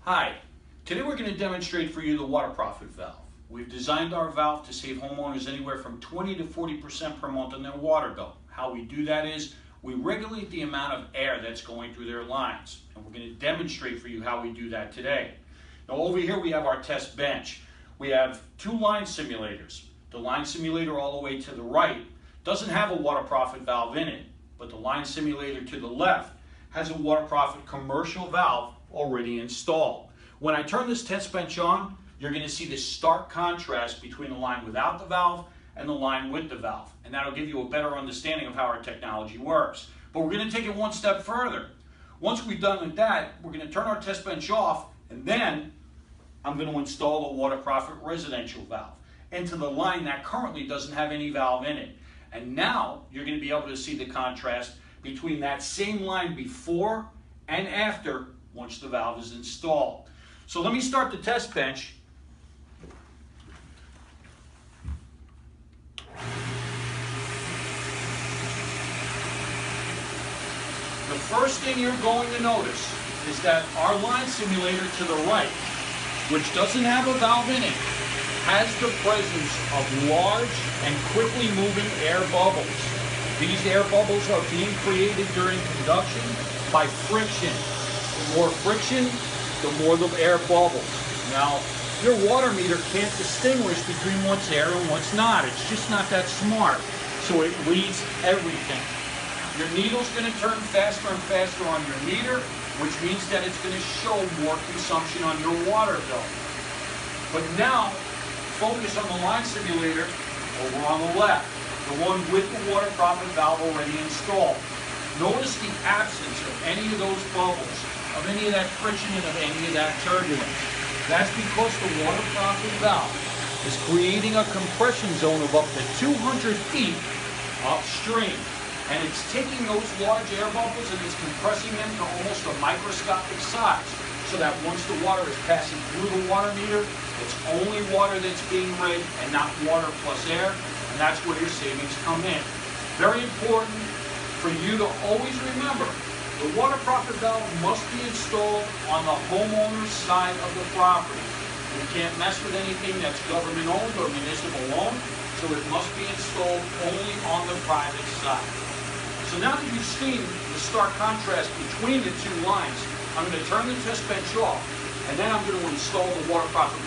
Hi, today we're going to demonstrate for you the water profit valve. We've designed our valve to save homeowners anywhere from 20 to 40% per month on their water bill. How we do that is we regulate the amount of air that's going through their lines, and we're going to demonstrate for you how we do that today. Now over here we have our test bench. We have two line simulators. The line simulator all the way to the right doesn't have a water profit valve in it, but the line simulator to the left has a water profit commercial valve already installed. When I turn this test bench on, you're going to see this stark contrast between the line without the valve and the line with the valve. And that'll give you a better understanding of how our technology works. But we're going to take it one step further. Once we've done with that, we're going to turn our test bench off, and then I'm going to install the water profit residential valve into the line that currently doesn't have any valve in it. And now you're going to be able to see the contrast between that same line before and after once the valve is installed. So let me start the test bench. The first thing you're going to notice is that our line simulator to the right, which doesn't have a valve in it, has the presence of large and quickly moving air bubbles. These air bubbles are being created during conduction by friction. The more friction, the more the air bubbles. Now, your water meter can't distinguish between what's air and what's not. It's just not that smart. So it reads everything. Your needle's going to turn faster and faster on your meter, which means that it's going to show more consumption on your water bill. But now, focus on the line simulator over on the left, the one with the water profit valve already installed. Notice the absence of any of those bubbles, of any of that friction and of any of that turbulence. That's because the water profit valve is creating a compression zone of up to 200 feet upstream. And it's taking those large air bubbles and it's compressing them to almost a microscopic size, so that once the water is passing through the water meter, it's only water that's being read and not water plus air, and that's where your savings come in. Very important for you to always remember, the water profit valve must be installed on the homeowner's side of the property. You can't mess with anything that's government owned or municipal owned, so it must be installed only on the private side. So now that you've seen the stark contrast between the two lines, I'm going to turn the test bench off, and then I'm going to install the water profit